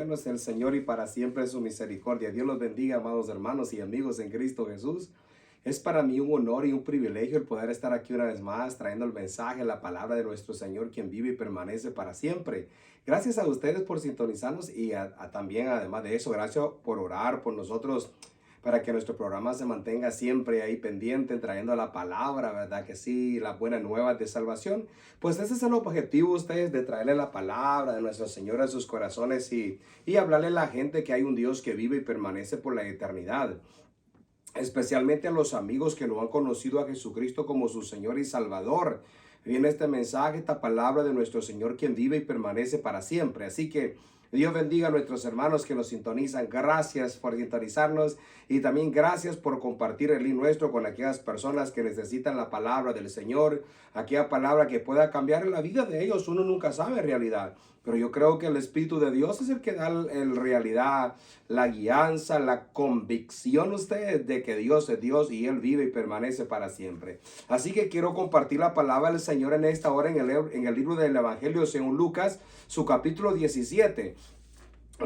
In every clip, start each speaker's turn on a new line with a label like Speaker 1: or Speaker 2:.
Speaker 1: bueno es el Señor y para siempre es su misericordia. Dios los bendiga, amados hermanos y amigos en Cristo Jesús. Es para mí un honor y un privilegio el poder estar aquí una vez más trayendo el mensaje, la palabra de nuestro Señor, quien vive y permanece para siempre. Gracias a ustedes por sintonizarnos y también, además de eso, gracias por orar por nosotros para que nuestro programa se mantenga siempre ahí pendiente, trayendo la palabra, ¿verdad? Que sí, las buenas nuevas de salvación. Pues ese es el objetivo de ustedes, de traerle la palabra de nuestro Señor a sus corazones y hablarle a la gente que hay un Dios que vive y permanece por la eternidad. Especialmente a los amigos que no han conocido a Jesucristo como su Señor y Salvador. Viene este mensaje, esta palabra de nuestro Señor, quien vive y permanece para siempre. Así que Dios bendiga a nuestros hermanos que nos sintonizan. Gracias por sintonizarnos y también gracias por compartir el link nuestro con aquellas personas que necesitan la palabra del Señor, aquella palabra que pueda cambiar la vida de ellos. Uno nunca sabe en realidad, pero yo creo que el Espíritu de Dios es el que da en realidad la guianza, la convicción ustedes de que Dios es Dios y Él vive y permanece para siempre. Así que quiero compartir la palabra del Señor en esta hora en el libro del Evangelio según Lucas, su capítulo 17.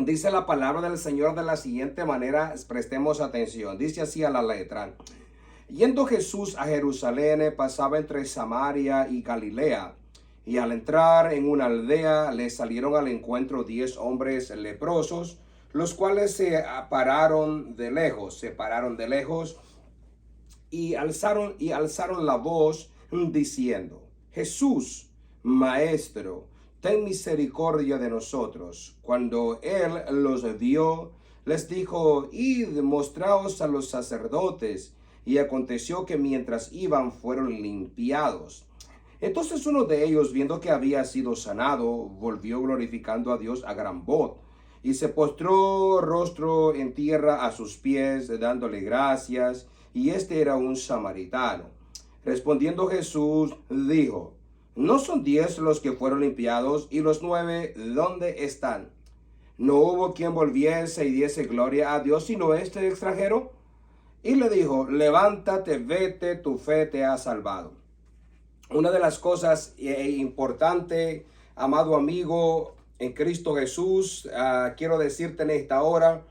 Speaker 1: Dice la palabra del Señor de la siguiente manera, prestemos atención. Dice así a la letra: Yendo Jesús a Jerusalén, pasaba entre Samaria y Galilea. Y al entrar en una aldea, le salieron al encuentro 10 hombres leprosos, los cuales se pararon de lejos y alzaron la voz diciendo: Jesús, Maestro, ten misericordia de nosotros. Cuando él los vio, les dijo: Id, mostraos a los sacerdotes. Y aconteció que mientras iban, fueron limpiados. Entonces uno de ellos, viendo que había sido sanado, volvió glorificando a Dios a gran voz, y se postró rostro en tierra a sus pies, dándole gracias, y este era un samaritano. Respondiendo Jesús, dijo: ¿No son 10 los que fueron limpiados, y los 9 dónde están? ¿No hubo quien volviese y diese gloria a Dios, sino este extranjero? Y le dijo: levántate, vete, tu fe te ha salvado. Una de las cosas importantes, amado amigo en Cristo Jesús, quiero decirte en esta hora,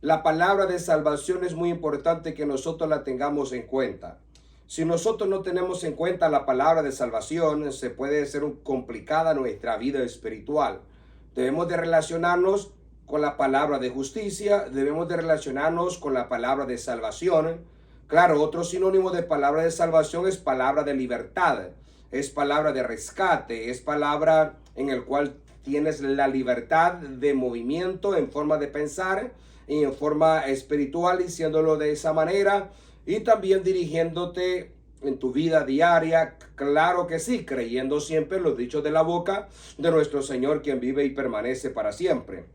Speaker 1: la palabra de salvación es muy importante que nosotros la tengamos en cuenta. Si nosotros no tenemos en cuenta la palabra de salvación, se puede ser complicada nuestra vida espiritual. Debemos de relacionarnos con la palabra de justicia, debemos de relacionarnos con la palabra de salvación. Claro, otro sinónimo de palabra de salvación es palabra de libertad, es palabra de rescate, es palabra en el cual tienes la libertad de movimiento en forma de pensar y en forma espiritual, diciéndolo de esa manera, y también dirigiéndote en tu vida diaria, claro que sí, creyendo siempre en los dichos de la boca de nuestro Señor, quien vive y permanece para siempre.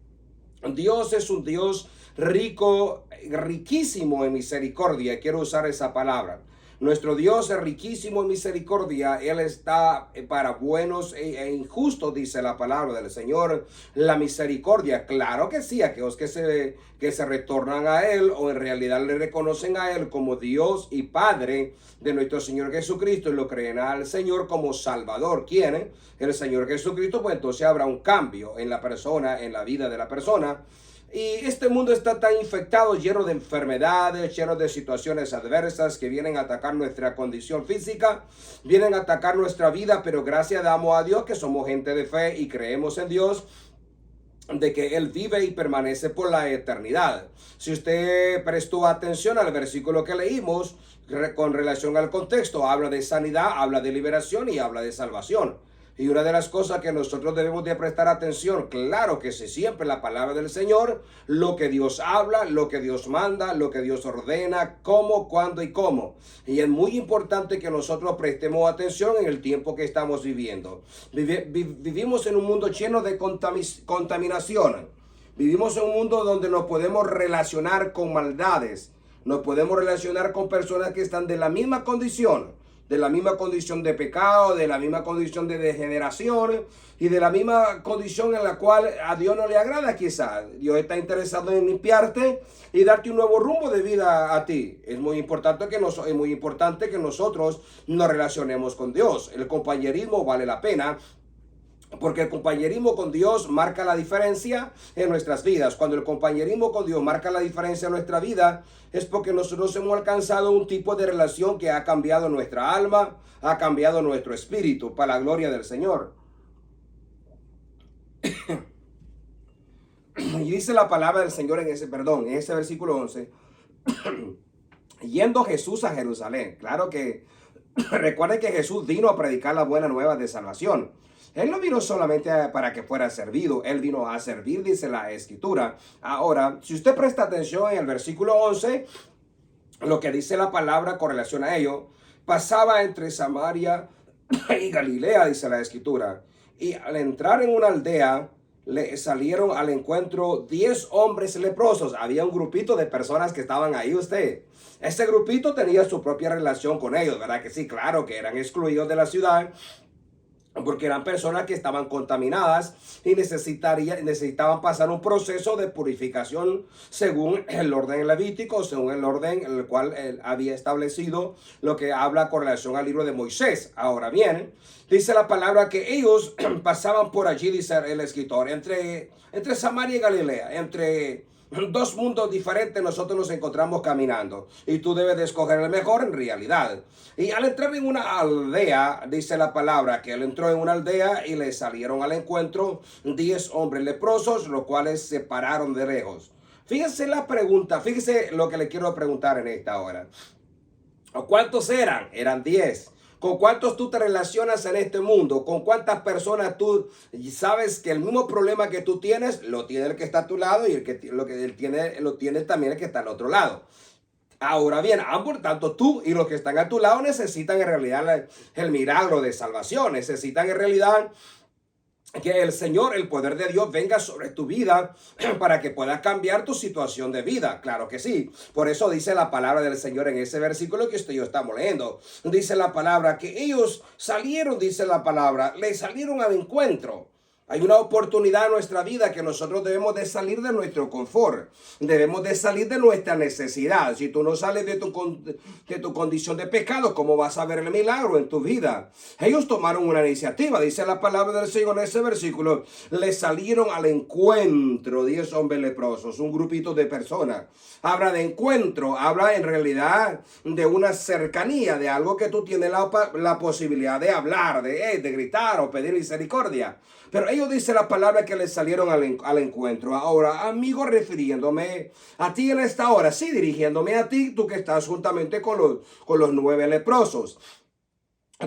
Speaker 1: Dios es un Dios rico, riquísimo en misericordia. Quiero usar esa palabra. Nuestro Dios es riquísimo en misericordia. Él está para buenos e injustos, dice la palabra del Señor. La misericordia, claro que sí, aquellos que se retornan a Él o en realidad le reconocen a Él como Dios y Padre de nuestro Señor Jesucristo y lo creen al Señor como Salvador. ¿Quién? El Señor Jesucristo. Pues entonces habrá un cambio en la persona, en la vida de la persona. Y este mundo está tan infectado, lleno de enfermedades, lleno de situaciones adversas que vienen a atacar nuestra condición física, vienen a atacar nuestra vida, pero gracias damos a Dios que somos gente de fe y creemos en Dios, de que Él vive y permanece por la eternidad. Si usted prestó atención al versículo que leímos, con relación al contexto, habla de sanidad, habla de liberación y habla de salvación. Y una de las cosas que nosotros debemos de prestar atención, claro que sí, siempre la palabra del Señor, lo que Dios habla, lo que Dios manda, lo que Dios ordena, cómo, cuándo y cómo. Y es muy importante que nosotros prestemos atención en el tiempo que estamos viviendo. Vivimos en un mundo lleno de contaminación. Vivimos en un mundo donde nos podemos relacionar con maldades. Nos podemos relacionar con personas que están de la misma condición de pecado, de la misma condición de degeneración y de la misma condición en la cual a Dios no le agrada quizás. Dios está interesado en limpiarte y darte un nuevo rumbo de vida a ti. Es muy importante que nosotros nos relacionemos con Dios. El compañerismo vale la pena. Porque el compañerismo con Dios marca la diferencia en nuestras vidas. Cuando el compañerismo con Dios marca la diferencia en nuestra vida, es porque nosotros hemos alcanzado un tipo de relación que ha cambiado nuestra alma, ha cambiado nuestro espíritu, para la gloria del Señor. Y dice la palabra del Señor en ese versículo 11. Yendo Jesús a Jerusalén. Claro que recuerden que Jesús vino a predicar la buena nueva de salvación. Él no vino solamente para que fuera servido, Él vino a servir, dice la Escritura. Ahora, si usted presta atención en el versículo 11, lo que dice la palabra con relación a ello, pasaba entre Samaria y Galilea, dice la Escritura. Y al entrar en una aldea, le salieron al encuentro 10 hombres leprosos. Había un grupito de personas que estaban ahí, usted. Ese grupito tenía su propia relación con ellos, ¿verdad? Que sí, claro, que eran excluidos de la ciudad, porque eran personas que estaban contaminadas y necesitaban pasar un proceso de purificación según el orden levítico, según el orden en el cual él había establecido, lo que habla con relación al libro de Moisés. Ahora bien, dice la palabra que ellos pasaban por allí, dice el escritor, entre Samaria y Galilea, entre dos mundos diferentes nosotros nos encontramos caminando y tú debes de escoger el mejor en realidad. Y al entrar en una aldea, dice la palabra que él entró en una aldea y le salieron al encuentro 10 hombres leprosos, los cuales se pararon de lejos. Fíjese la pregunta, fíjese lo que le quiero preguntar en esta hora. ¿Cuántos eran? Eran 10. ¿Con cuántos tú te relacionas en este mundo? ¿Con cuántas personas tú sabes que el mismo problema que tú tienes lo tiene el que está a tu lado y lo que él tiene lo tiene también el que está al otro lado? Ahora bien, ambos, tanto tú y los que están a tu lado, necesitan en realidad el milagro de salvación. Necesitan en realidad que el Señor, el poder de Dios venga sobre tu vida para que puedas cambiar tu situación de vida. Claro que sí. Por eso dice la palabra del Señor en ese versículo que usted y yo estamos leyendo. Dice la palabra que ellos salieron, dice la palabra, le salieron al encuentro. Hay una oportunidad en nuestra vida que nosotros debemos de salir de nuestro confort. Debemos de salir de nuestra necesidad. Si tú no sales de tu condición de pecado, ¿cómo vas a ver el milagro en tu vida? Ellos tomaron una iniciativa. Dice la palabra del Señor en ese versículo. Le salieron al encuentro 10 hombres leprosos, un grupito de personas. Habla de encuentro, habla en realidad de una cercanía, de algo que tú tienes la posibilidad de hablar, de gritar o pedir misericordia. Pero ellos dicen la palabra que les salieron al encuentro. Ahora, amigo, refiriéndome a ti en esta hora, sí, dirigiéndome a ti, tú que estás juntamente con los 9 leprosos.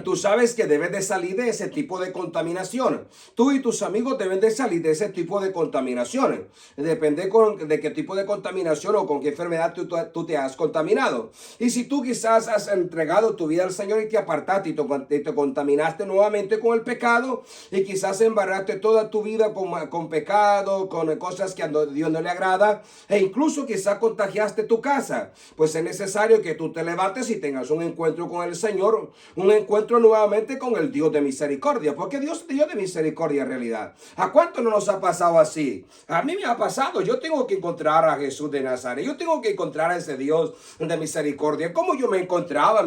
Speaker 1: Tú sabes que debes de salir de ese tipo de contaminación. Tú y tus amigos deben de salir de ese tipo de contaminación. Depende de qué tipo de contaminación o con qué enfermedad tú te has contaminado. Y si tú quizás has entregado tu vida al Señor y te apartaste y te contaminaste nuevamente con el pecado y quizás embarraste toda tu vida con pecado, con cosas que a Dios no le agrada e incluso quizás contagiaste tu casa, pues es necesario que tú te levantes y tengas un encuentro con el Señor, un encuentro nuevamente con el Dios de misericordia, porque Dios es Dios de misericordia en realidad. ¿A cuánto no nos ha pasado así? A mí me ha pasado. Yo tengo que encontrar a Jesús de Nazaret. Yo tengo que encontrar a ese Dios de misericordia. ¿Cómo yo me encontraba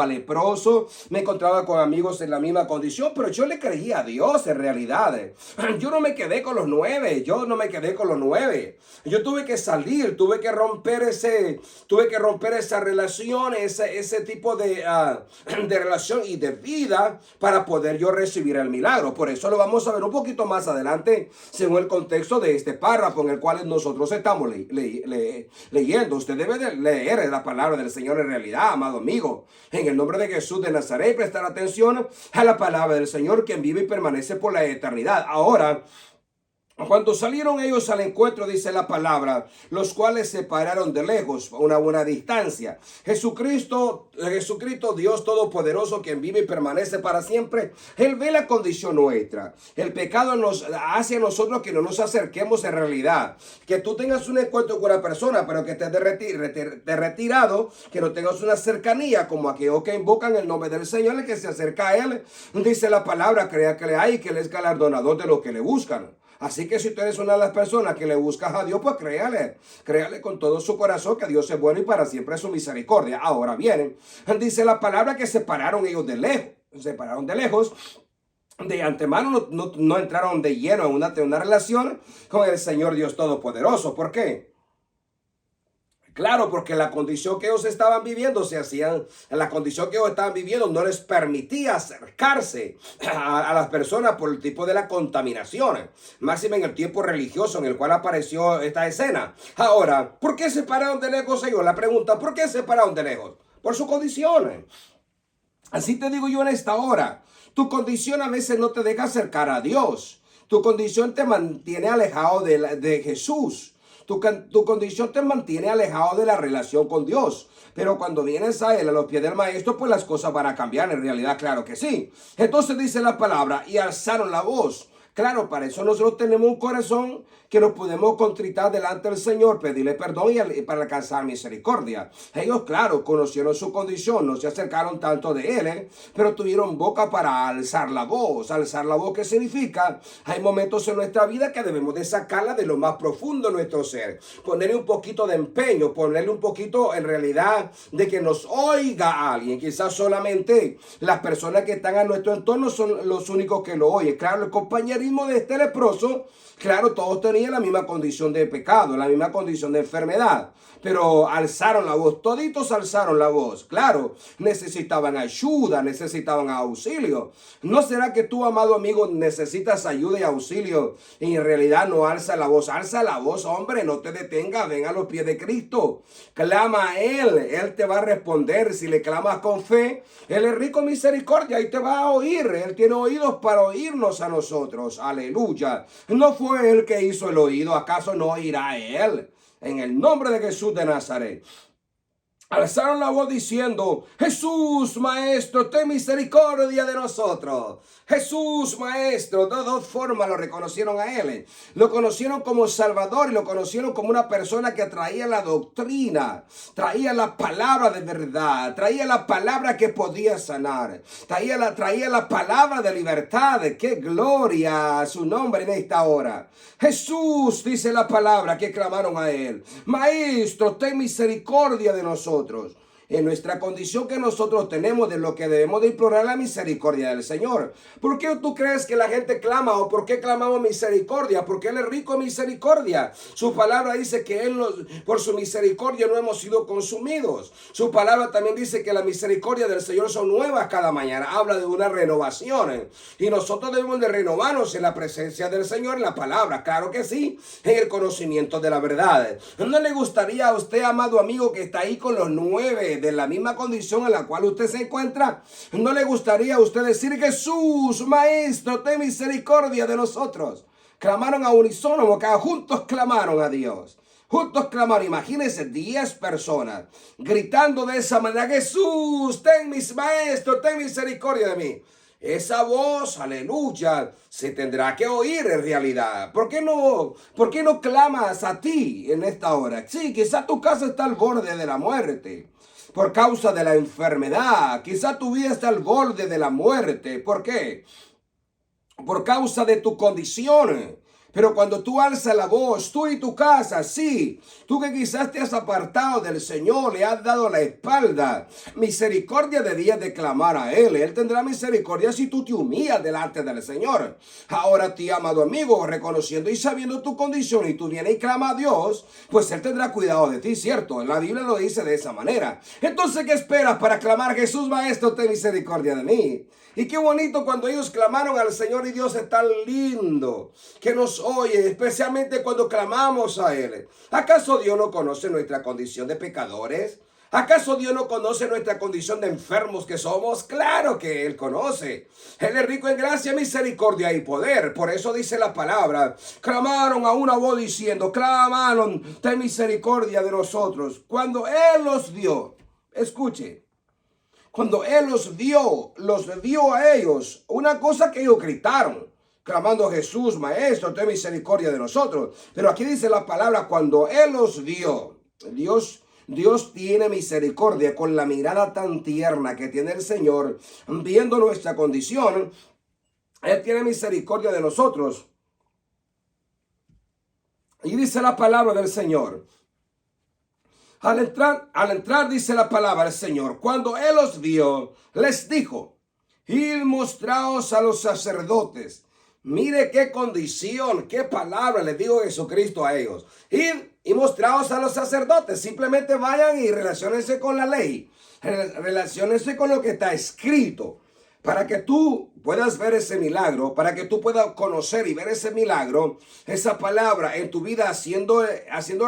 Speaker 1: leproso, me encontraba con amigos en la misma condición, pero yo le creía a Dios en realidad. Yo no me quedé con los 9. Yo tuve que salir, tuve que romper esa relación, ese tipo de relación y de vida para poder yo recibir el milagro. Por eso lo vamos a ver un poquito más adelante según el contexto de este párrafo en el cual nosotros estamos leyendo. Usted debe de leer la palabra del Señor en realidad, amado amigo, en el nombre de Jesús de Nazaret, y prestar atención a la palabra del Señor, quien vive y permanece por la eternidad. Ahora, cuando salieron ellos al encuentro, dice la palabra, los cuales se pararon de lejos, a una buena distancia. Jesucristo, Dios Todopoderoso, quien vive y permanece para siempre, Él ve la condición nuestra. El pecado nos hace a nosotros que no nos acerquemos en realidad. Que tú tengas un encuentro con una persona, pero que estés de retirado, que no tengas una cercanía, como aquellos que invocan el nombre del Señor, el que se acerca a Él. Dice la palabra, crea que le hay, que Él es galardonador de los que le buscan. Así que si tú eres una de las personas que le buscas a Dios, pues créale con todo su corazón que Dios es bueno y para siempre es su misericordia. Ahora bien, dice la palabra que se pararon ellos de lejos. de antemano no entraron de lleno en una relación con el Señor Dios Todopoderoso. ¿Por qué? Claro, porque la condición que ellos estaban viviendo, la condición que ellos estaban viviendo no les permitía acercarse a las personas por el tipo de la contaminación, máximo en el tiempo religioso en el cual apareció esta escena. Ahora, ¿por qué se pararon de lejos ellos? La pregunta, ¿por qué se pararon de lejos? Por sus condiciones. Así te digo yo en esta hora, tu condición a veces no te deja acercar a Dios. Tu condición te mantiene alejado de Jesús. Tu condición te mantiene alejado de la relación con Dios. Pero cuando vienes a Él, a los pies del Maestro, pues las cosas van a cambiar. En realidad, claro que sí. Entonces dice la palabra, y alzaron la voz. Claro, para eso nosotros tenemos un corazón que nos podemos contritar delante del Señor, pedirle perdón y para alcanzar misericordia. Ellos, claro, conocieron su condición, no se acercaron tanto de Él, pero tuvieron boca para alzar la voz. Alzar la voz, ¿qué significa? Hay momentos en nuestra vida que debemos de sacarla de lo más profundo de nuestro ser. Ponerle un poquito de empeño, ponerle un poquito, en realidad, de que nos oiga alguien. Quizás solamente las personas que están a nuestro entorno son los únicos que lo oyen. Claro, el compañerismo de este leproso, claro, todos tenían la misma condición de pecado, la misma condición de enfermedad, pero alzaron la voz, toditos alzaron la voz. Claro, necesitaban ayuda, necesitaban auxilio. ¿No será que tú, amado amigo, necesitas ayuda y auxilio y en realidad no alza la voz? Alza la voz, hombre, no te detengas, ven a los pies de Cristo, clama a Él te va a responder. Si le clamas con fe, Él es rico en misericordia y te va a oír. Él tiene oídos para oírnos a nosotros. Aleluya. No fue Él que hizo el oído, ¿acaso no oirá Él? En el nombre de Jesús de Nazaret. Alzaron la voz diciendo, Jesús, Maestro, ten misericordia de nosotros. Jesús, Maestro. De dos formas lo reconocieron a Él. Lo conocieron como Salvador y lo conocieron como una persona que traía la doctrina, traía la palabra de verdad, traía la palabra que podía sanar, traía la palabra de libertad. ¡Qué gloria a su nombre en esta hora! Jesús, dice la palabra, que clamaron a Él. Maestro, ten misericordia de nosotros. En nuestra condición que nosotros tenemos, de lo que debemos de implorar la misericordia del Señor. ¿Por qué tú crees que la gente clama o por qué clamamos misericordia? Porque Él es rico en misericordia. Su palabra dice que por su misericordia no hemos sido consumidos. Su palabra también dice que la misericordia del Señor son nuevas cada mañana. Habla de una renovación. Y nosotros debemos de renovarnos en la presencia del Señor, en la palabra. Claro que sí, en el conocimiento de la verdad. ¿No le gustaría a usted, amado amigo, que está ahí con los 9 de la misma condición en la cual usted se encuentra? ¿No le gustaría a usted decir, Jesús, Maestro, ten misericordia de nosotros? Clamaron a unísono, porque juntos clamaron a Dios. Juntos clamaron, imagínense 10 personas gritando de esa manera, Jesús, Maestro, ten misericordia de mí. Esa voz, aleluya, se tendrá que oír en realidad. ¿Por qué no clamas a ti en esta hora? Sí, quizá tu casa está al borde de la muerte por causa de la enfermedad. Quizá tu vida está al borde de la muerte. ¿Por qué? Por causa de tu condición. Pero cuando tú alzas la voz, tú y tu casa, sí, tú que quizás te has apartado del Señor, le has dado la espalda, misericordia debías de clamar a Él. Él tendrá misericordia si tú te humillas delante del Señor. Ahora a ti, amado amigo, reconociendo y sabiendo tu condición y tú vienes y clama a Dios, pues Él tendrá cuidado de ti, ¿cierto? La Biblia lo dice de esa manera. Entonces, ¿qué esperas para clamar, Jesús, Maestro, ten misericordia de mí? Y qué bonito cuando ellos clamaron al Señor, y Dios es tan lindo que nos oye, especialmente cuando clamamos a Él. ¿Acaso Dios no conoce nuestra condición de pecadores? ¿Acaso Dios no conoce nuestra condición de enfermos que somos? Claro que Él conoce. Él es rico en gracia, misericordia y poder. Por eso dice la palabra, clamaron a una voz diciendo, clamaron, ten misericordia de nosotros. Cuando Él los dio, escuche, cuando Él los dio a ellos, una cosa que ellos gritaron, clamando, Jesús, Maestro, ten misericordia de nosotros. Pero aquí dice la palabra, cuando Él los dio, Dios tiene misericordia con la mirada tan tierna que tiene el Señor, viendo nuestra condición. Él tiene misericordia de nosotros. Y dice la palabra del Señor. Al entrar, dice la palabra del Señor, cuando Él los vio, les dijo, y mostraos a los sacerdotes. Mire qué condición, qué palabra le dijo Jesucristo a ellos. Id y mostraos a los sacerdotes. Simplemente vayan y relaciónense con la ley. Relaciónense con lo que está escrito. Para que tú puedas ver ese milagro, para que tú puedas conocer y ver ese milagro, esa palabra en tu vida haciendo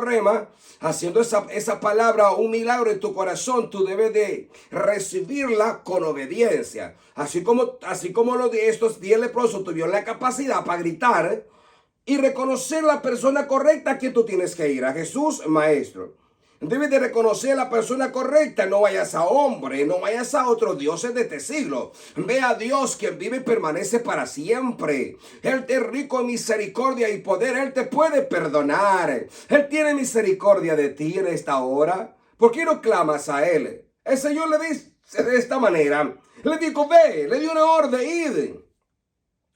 Speaker 1: rema, haciendo esa palabra un milagro en tu corazón, tú debes de recibirla con obediencia. Así como los de estos 10 leprosos tuvieron la capacidad para gritar y reconocer la persona correcta a quien tú tienes que ir, a Jesús, Maestro. Debes de reconocer a la persona correcta. No vayas a hombre, no vayas a otros dioses de este siglo. Ve a Dios, quien vive y permanece para siempre. Él es rico en misericordia y poder. Él te puede perdonar. Él tiene misericordia de ti en esta hora. ¿Por qué no clamas a Él? El Señor le dice de esta manera. Le dijo, ve, le dio una orden, id.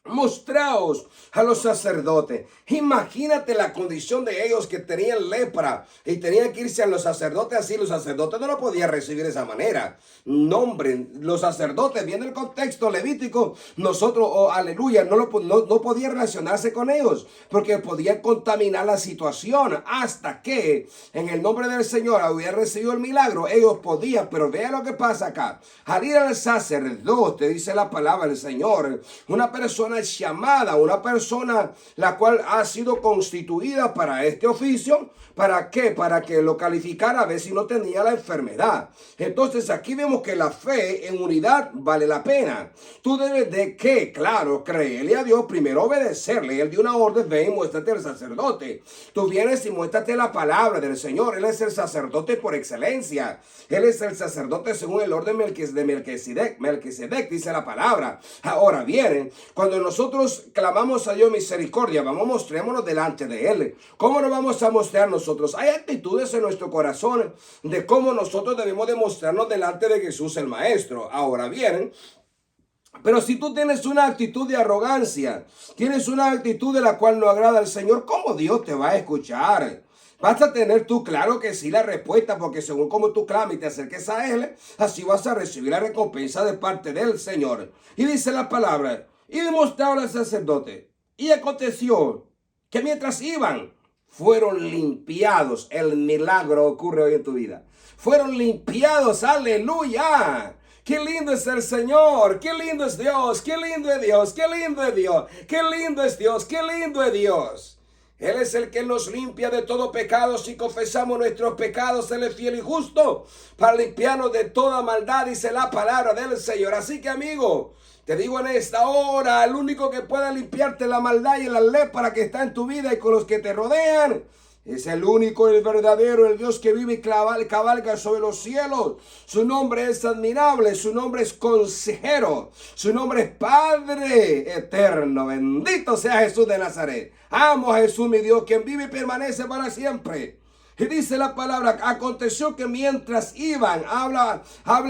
Speaker 1: Mostraos a los sacerdotes. Imagínate la condición de ellos que tenían lepra y tenían que irse a los sacerdotes así. Los sacerdotes no lo podían recibir de esa manera. No, hombre, los sacerdotes, viendo el contexto levítico, nosotros, aleluya, no podían relacionarse con ellos porque podían contaminar la situación hasta que en el nombre del Señor hubieran recibido el milagro. Ellos podían, pero vea lo que pasa acá. Al ir al sacerdote, dice la palabra del Señor, una persona llamada, una persona la cual ha sido constituida para este oficio. ¿Para qué? Para que lo calificara a ver si no tenía la enfermedad. Entonces aquí vemos que la fe en unidad vale la pena. Tú debes de qué, claro, creerle a Dios, primero obedecerle. Él dio una orden, ve y muéstrate al sacerdote. Tú vienes y muéstrate la palabra del Señor. Él es el sacerdote por excelencia. Él es el sacerdote según el orden de Melquisedec, dice la palabra. Ahora bien, cuando nosotros clamamos a Dios misericordia, mostrémonos delante de Él. ¿Cómo nos vamos a mostrar nosotros? Hay actitudes en nuestro corazón de cómo nosotros debemos demostrarnos delante de Jesús el Maestro. Ahora bien, pero si tú tienes una actitud de arrogancia, tienes una actitud de la cual no agrada al Señor, ¿cómo Dios te va a escuchar? Vas a tener tú claro que sí la respuesta, porque según como tú clames y te acerques a Él, así vas a recibir la recompensa de parte del Señor. Y dice la palabra, y demostraron al sacerdote, y aconteció que mientras iban, fueron limpiados. El milagro ocurre hoy en tu vida. Fueron limpiados, aleluya. Qué lindo es el Señor, qué lindo es Dios, qué lindo es Dios, qué lindo es Dios, qué lindo es Dios, qué lindo es Dios. Él es el que nos limpia de todo pecado. Si confesamos nuestros pecados, Él es fiel y justo para limpiarnos de toda maldad, dice la palabra del Señor. Así que, amigo, te digo en esta hora, el único que pueda limpiarte la maldad y la lepra que está en tu vida y con los que te rodean, es el único, el verdadero, el Dios que vive y cabalga sobre los cielos. Su nombre es admirable, su nombre es consejero, su nombre es Padre eterno. Bendito sea Jesús de Nazaret. Amo a Jesús, mi Dios, quien vive y permanece para siempre. Y dice la palabra, aconteció que mientras iban, habla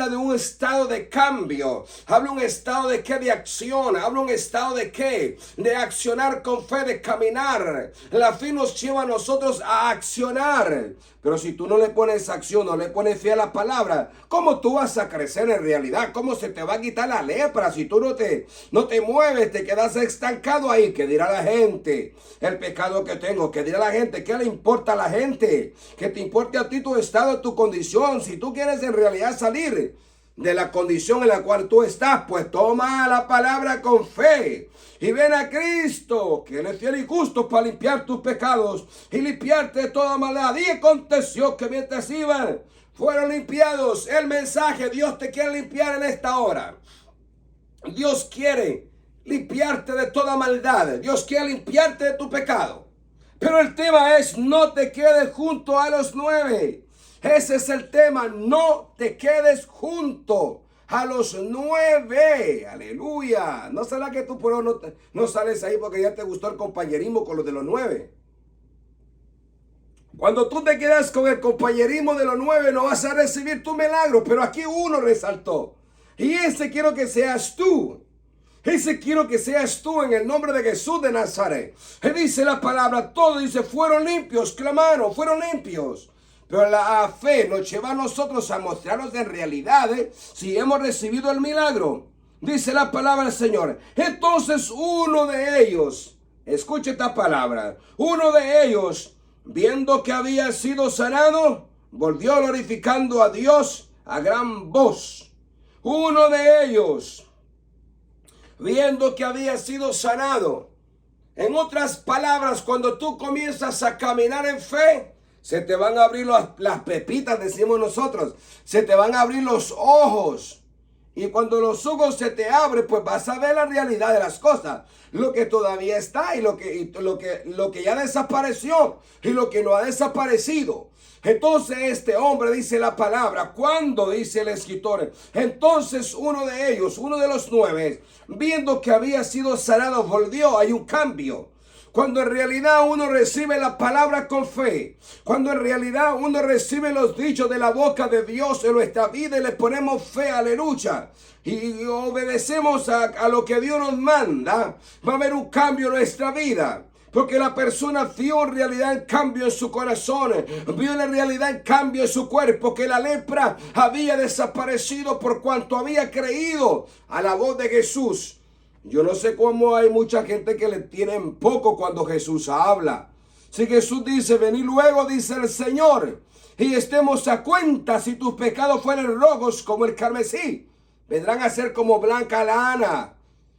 Speaker 1: de un estado de cambio, habla un estado de qué, de acción, habla un estado de qué, de accionar con fe, de caminar. La fe nos lleva a nosotros a accionar. Pero si tú no le pones acción, no le pones fe a la palabra, ¿cómo tú vas a crecer en realidad? ¿Cómo se te va a quitar la lepra si tú no te mueves, te quedas estancado ahí? ¿Qué dirá la gente? El pecado que tengo, ¿qué dirá la gente? ¿Qué le importa a la gente? Que te importe a ti tu estado, tu condición. Si tú quieres en realidad salir de la condición en la cual tú estás, pues toma la palabra con fe y ven a Cristo, que Él es fiel y justo para limpiar tus pecados y limpiarte de toda maldad. Y aconteció que mientras iban, fueron limpiados. El mensaje, Dios te quiere limpiar en esta hora. Dios quiere limpiarte de toda maldad. Dios quiere limpiarte de tu pecado. Pero el tema es, no te quedes junto a los 9. Ese es el tema, no te quedes junto a los 9. Aleluya. ¿No será que tú por no sales ahí porque ya te gustó el compañerismo con los de los 9? Cuando tú te quedas con el compañerismo de los 9, no vas a recibir tu milagro. Pero aquí uno resaltó. Y ese quiero que seas tú. Ese quiero que seas tú en el nombre de Jesús de Nazaret. Él dice la palabra, todo dice, fueron limpios, clamaron, fueron limpios. Pero la fe nos lleva a nosotros a mostrarnos en realidad si hemos recibido el milagro. dice la palabra del Señor. Entonces uno de ellos, escuche esta palabra, uno de ellos, viendo que había sido sanado, volvió glorificando a Dios a gran voz. Uno de ellos, viendo que había sido sanado. En otras palabras, cuando tú comienzas a caminar en fe, se te van a abrir las pepitas, decimos nosotros. Se te van a abrir los ojos. Y cuando los ojos se te abren, pues vas a ver la realidad de las cosas. Lo que todavía está y lo que ya desapareció y lo que no ha desaparecido. Entonces este hombre, dice la palabra, cuando dice el escritor, entonces uno de ellos, uno de los 9, viendo que había sido sanado, volvió. Hay un cambio. Cuando en realidad uno recibe la palabra con fe, cuando en realidad uno recibe los dichos de la boca de Dios en nuestra vida y le ponemos fe, aleluya, y obedecemos a lo que Dios nos manda, va a haber un cambio en nuestra vida. Porque la persona vio en realidad el cambio en su corazón, vio en realidad el cambio en su cuerpo, que la lepra había desaparecido por cuanto había creído a la voz de Jesús. Yo no sé cómo hay mucha gente que le tienen poco cuando Jesús habla. Si Jesús dice, vení luego, dice el Señor, y estemos a cuenta, si tus pecados fueren rojos como el carmesí, vendrán a ser como blanca lana.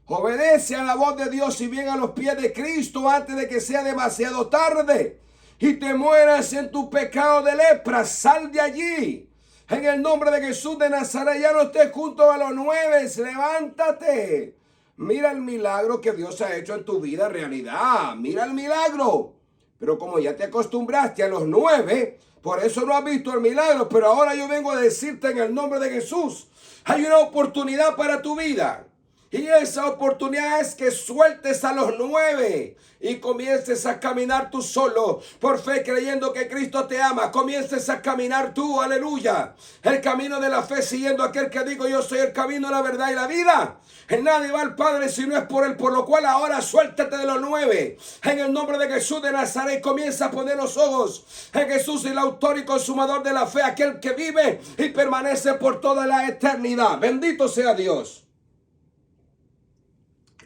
Speaker 1: Obedece a la voz de Dios y ven a los pies de Cristo antes de que sea demasiado tarde y te mueras en tu pecado de lepra. Sal de allí. En el nombre de Jesús de Nazaret, ya no estés junto a los 9. Levántate. Mira el milagro que Dios ha hecho en tu vida realidad. Mira el milagro. Pero como ya te acostumbraste a los 9, por eso no has visto el milagro. Pero ahora yo vengo a decirte en el nombre de Jesús, hay una oportunidad para tu vida. Y esa oportunidad es que sueltes a los 9 y comiences a caminar tú solo, por fe, creyendo que Cristo te ama. Comiences a caminar tú, aleluya, el camino de la fe, siguiendo aquel que digo, yo soy el camino, la verdad y la vida. En nadie va al Padre si no es por Él, por lo cual ahora suéltate de los 9. En el nombre de Jesús de Nazaret, comienza a poner los ojos en Jesús, el autor y consumador de la fe, aquel que vive y permanece por toda la eternidad. Bendito sea Dios,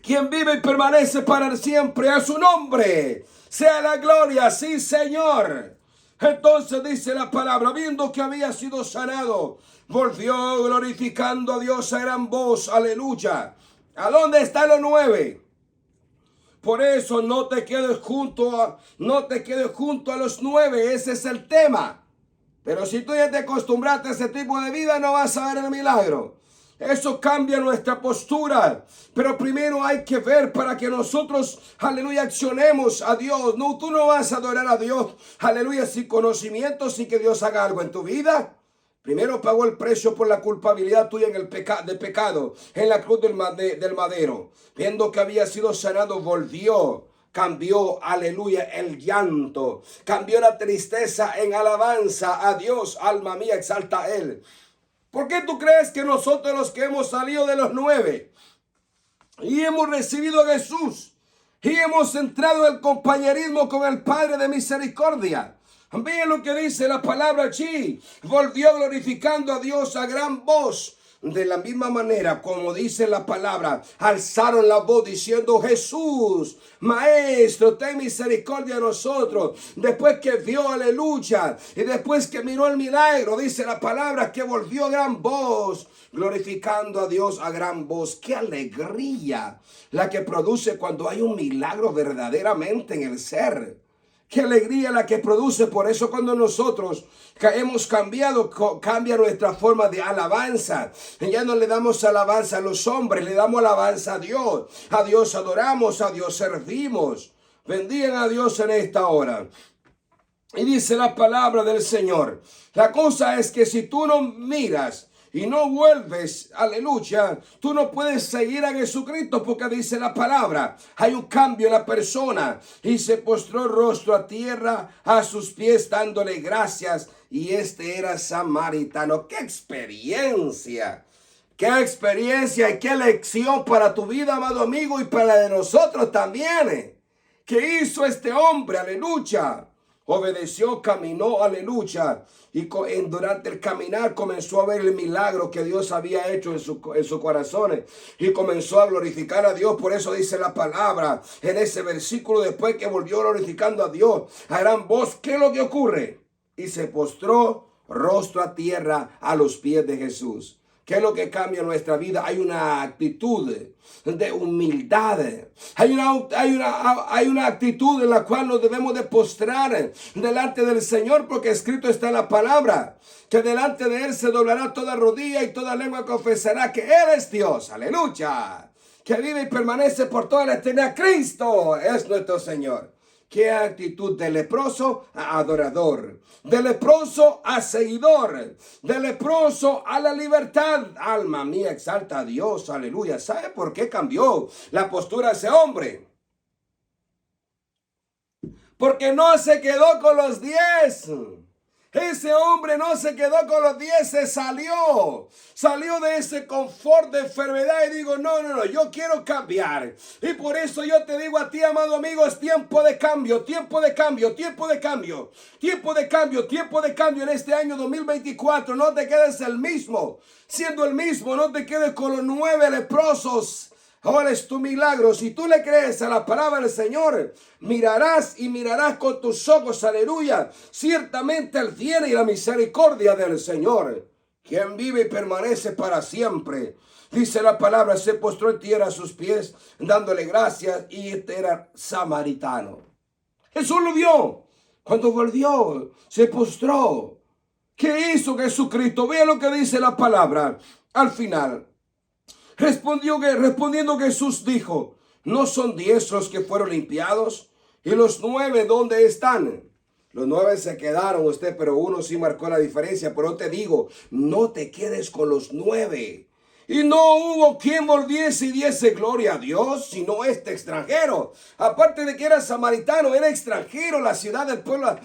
Speaker 1: quien vive y permanece para siempre. A su nombre sea la gloria, sí, Señor. Entonces dice la palabra, viendo que había sido sanado, volvió glorificando a Dios a gran voz, aleluya. ¿A dónde están los 9? Por eso no te quedes junto a los 9, ese es el tema. Pero si tú ya te acostumbraste a ese tipo de vida, no vas a ver el milagro. Eso cambia nuestra postura. Pero primero hay que ver para que nosotros, aleluya, accionemos a Dios. No, tú no vas a adorar a Dios, aleluya, sin conocimiento, sin que Dios haga algo en tu vida. Primero pagó el precio por la culpabilidad tuya en el pecado, en la cruz del madero. Viendo que había sido sanado, volvió. Cambió, aleluya, el llanto. Cambió la tristeza en alabanza a Dios. Alma mía, exalta a Él. ¿Por qué tú crees que nosotros, los que hemos salido de los 9 y hemos recibido a Jesús y hemos entrado en el compañerismo con el Padre de misericordia? Vean lo que dice la palabra allí. Volvió glorificando a Dios a gran voz. De la misma manera, como dice la palabra, alzaron la voz diciendo, Jesús, Maestro, ten misericordia de nosotros. Después que vio, aleluya, y después que miró el milagro, dice la palabra que volvió a gran voz, glorificando a Dios a gran voz. ¡Qué alegría la que produce cuando hay un milagro verdaderamente en el ser! ¡Qué alegría la que produce! Por eso cuando nosotros hemos cambiado, cambia nuestra forma de alabanza. Ya no le damos alabanza a los hombres, le damos alabanza a Dios. A Dios adoramos, a Dios servimos. Bendigan a Dios en esta hora. Y dice la palabra del Señor. La cosa es que si tú no miras y no vuelves, aleluya, tú no puedes seguir a Jesucristo, porque dice la palabra, hay un cambio en la persona. Y se postró el rostro a tierra a sus pies dándole gracias. Y este era samaritano. ¡Qué experiencia! ¡Qué experiencia y qué lección para tu vida, amado amigo, y para la de nosotros también! ¿Qué hizo este hombre? Aleluya. Obedeció, caminó, aleluya. Y durante el caminar comenzó a ver el milagro que Dios había hecho en su corazón. Y comenzó a glorificar a Dios. Por eso dice la palabra en ese versículo, después que volvió glorificando a Dios a gran voz, ¿qué es lo que ocurre? Y se postró rostro a tierra a los pies de Jesús. ¿Qué es lo que cambia en nuestra vida? Hay una actitud de humildad. Hay una actitud en la cual nos debemos de postrar delante del Señor, porque escrito está en la palabra que delante de Él se doblará toda rodilla y toda lengua confesará que Él es Dios. Aleluya. Que vive y permanece por toda la eternidad. Cristo es nuestro Señor. ¿Qué actitud? De leproso a adorador, de leproso a seguidor, de leproso a la libertad. Alma mía, exalta a Dios, aleluya. ¿Sabe por qué cambió la postura de ese hombre? Porque no se quedó con los 10. Ese hombre no se quedó con los 10, se salió de ese confort de enfermedad y digo, no, yo quiero cambiar. Y por eso yo te digo a ti, amado amigo, es tiempo de cambio, tiempo de cambio, tiempo de cambio, tiempo de cambio, tiempo de cambio en este año 2024. No te quedes el mismo, siendo el mismo, no te quedes con los 9 leprosos. Ahora es tu milagro. Si tú le crees a la palabra del Señor, mirarás y mirarás con tus ojos, aleluya, ciertamente el bien y la misericordia del Señor, quien vive y permanece para siempre. Dice la palabra, se postró en tierra a sus pies, dándole gracias, y este era samaritano. Jesús lo vio. Cuando volvió, se postró. ¿Qué hizo Jesucristo? Vea lo que dice la palabra al final. Respondiendo Jesús dijo, ¿no son 10 los que fueron limpiados? ¿Y los 9 dónde están? Los 9 se quedaron pero uno sí marcó la diferencia. Pero te digo, no te quedes con los 9. Y no hubo quien volviese y diese gloria a Dios, sino este extranjero. Aparte de que era samaritano, era extranjero, la ciudad del pueblo,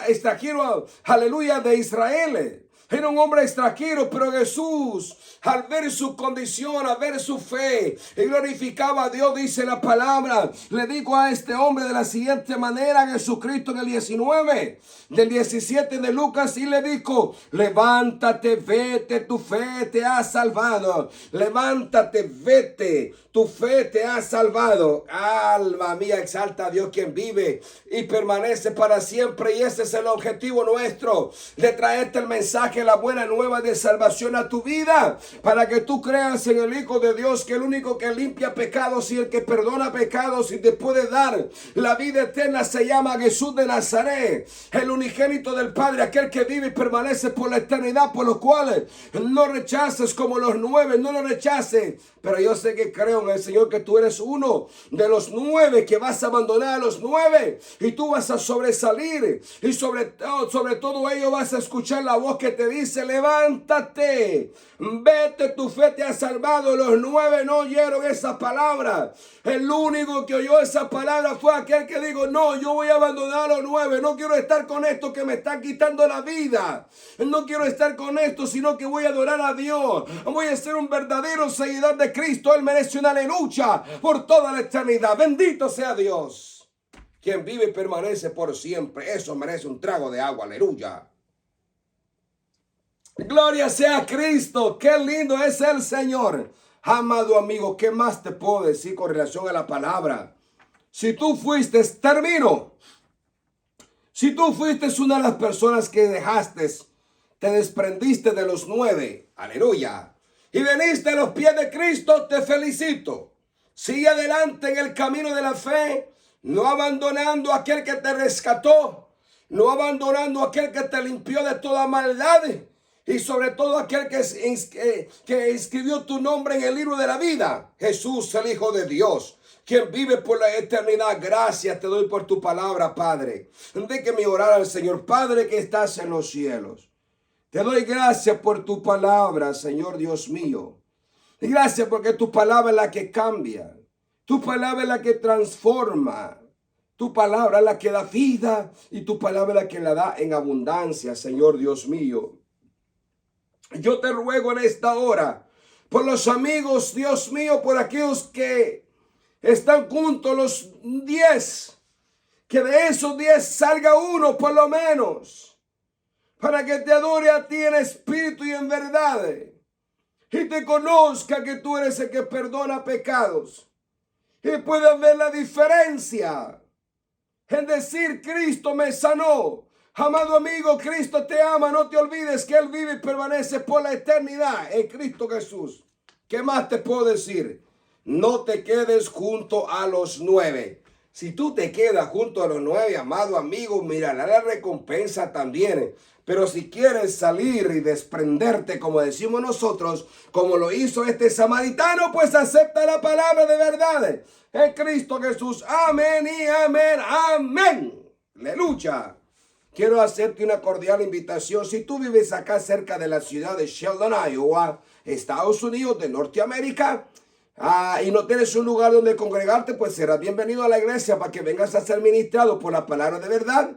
Speaker 1: extranjero, aleluya, de Israel. Era un hombre extranjero, pero Jesús, al ver su condición, al ver su fe, y glorificaba a Dios, dice la palabra, le dijo a este hombre de la siguiente manera, Jesucristo en el 19, del 17 de Lucas, y le dijo, levántate, vete, tu fe te ha salvado. Levántate, vete, tu fe te ha salvado. Alma mía, exalta a Dios quien vive y permanece para siempre. Y ese es el objetivo nuestro, de traerte el mensaje, la buena nueva de salvación a tu vida, para que tú creas en el Hijo de Dios, que el único que limpia pecados y el que perdona pecados y te puede dar la vida eterna se llama Jesús de Nazaret, el unigénito del Padre, aquel que vive y permanece por la eternidad, por lo cual no rechaces como los 9, no lo rechaces. Pero yo sé que creo en el Señor que tú eres uno de los 9, que vas a abandonar a los 9 y tú vas a sobresalir, y sobre todo ello vas a escuchar la voz que te dice, levántate, vete, tu fe te ha salvado. Los 9 no oyeron esa palabra. El único que oyó esa palabra fue aquel que dijo, no, yo voy a abandonar a los 9, no quiero estar con esto que me está quitando la vida, no quiero estar con esto, sino que voy a adorar a Dios, voy a ser un verdadero seguidor de Cristo. Él merece una aleluya por toda la eternidad. Bendito sea Dios, quien vive y permanece por siempre. Eso merece un trago de agua, aleluya. Gloria sea a Cristo. Qué lindo es el Señor. Amado amigo, ¿qué más te puedo decir con relación a la palabra? Si tú fuiste, termino. Si tú fuiste una de las personas que te desprendiste de los 9, aleluya, y veniste a los pies de Cristo, te felicito. Sigue adelante en el camino de la fe, no abandonando a aquel que te rescató, no abandonando a aquel que te limpió de toda maldad, y sobre todo aquel que inscribió tu nombre en el libro de la vida, Jesús, el Hijo de Dios, quien vive por la eternidad. Gracias te doy por tu palabra, Padre. Déjame orar al Señor. Padre que estás en los cielos, te doy gracias por tu palabra, Señor Dios mío. Y gracias porque tu palabra es la que cambia. Tu palabra es la que transforma. Tu palabra es la que da vida. Y tu palabra es la que la da en abundancia, Señor Dios mío. Yo te ruego en esta hora por los amigos, Dios mío, por aquellos que están juntos, los 10 Que de esos 10 salga uno por lo menos, para que te adore a ti en espíritu y en verdad, y te conozca que tú eres el que perdona pecados, y puedas ver la diferencia en decir: Cristo me sanó. Amado amigo, Cristo te ama. No te olvides que Él vive y permanece por la eternidad en Cristo Jesús. ¿Qué más te puedo decir? No te quedes junto a los 9. Si tú te quedas junto a los 9, amado amigo, mirará la recompensa también. Pero si quieres salir y desprenderte, como decimos nosotros, como lo hizo este samaritano, pues acepta la palabra de verdad en Cristo Jesús. Amén y amén, amén. Aleluya. Quiero hacerte una cordial invitación. Si tú vives acá cerca de la ciudad de Sheldon, Iowa, Estados Unidos de Norteamérica, y no tienes un lugar donde congregarte, pues serás bienvenido a la iglesia para que vengas a ser ministrado por la palabra de verdad.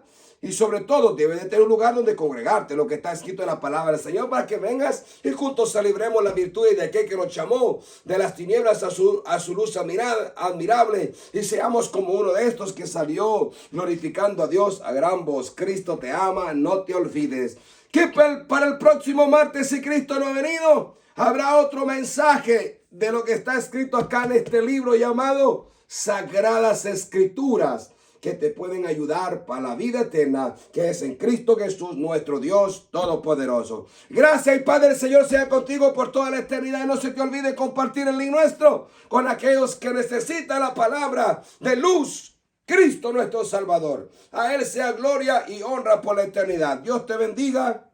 Speaker 1: Y sobre todo, debes de tener un lugar donde congregarte, lo que está escrito en la palabra del Señor, para que vengas y juntos celebremos la virtud de aquel que nos llamó de las tinieblas a su luz admirable, y seamos como uno de estos que salió glorificando a Dios a gran voz. Cristo te ama, no te olvides que para el próximo martes, si Cristo no ha venido, habrá otro mensaje de lo que está escrito acá en este libro llamado Sagradas Escrituras, que te pueden ayudar para la vida eterna, que es en Cristo Jesús, nuestro Dios Todopoderoso. Gracias y Padre del Señor sea contigo por toda la eternidad. Y no se te olvide compartir el link nuestro con aquellos que necesitan la palabra de luz. Cristo nuestro Salvador. A Él sea gloria y honra por la eternidad. Dios te bendiga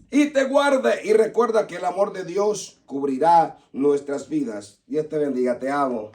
Speaker 1: y te guarde. Y recuerda que el amor de Dios cubrirá nuestras vidas. Dios te bendiga. Te amo.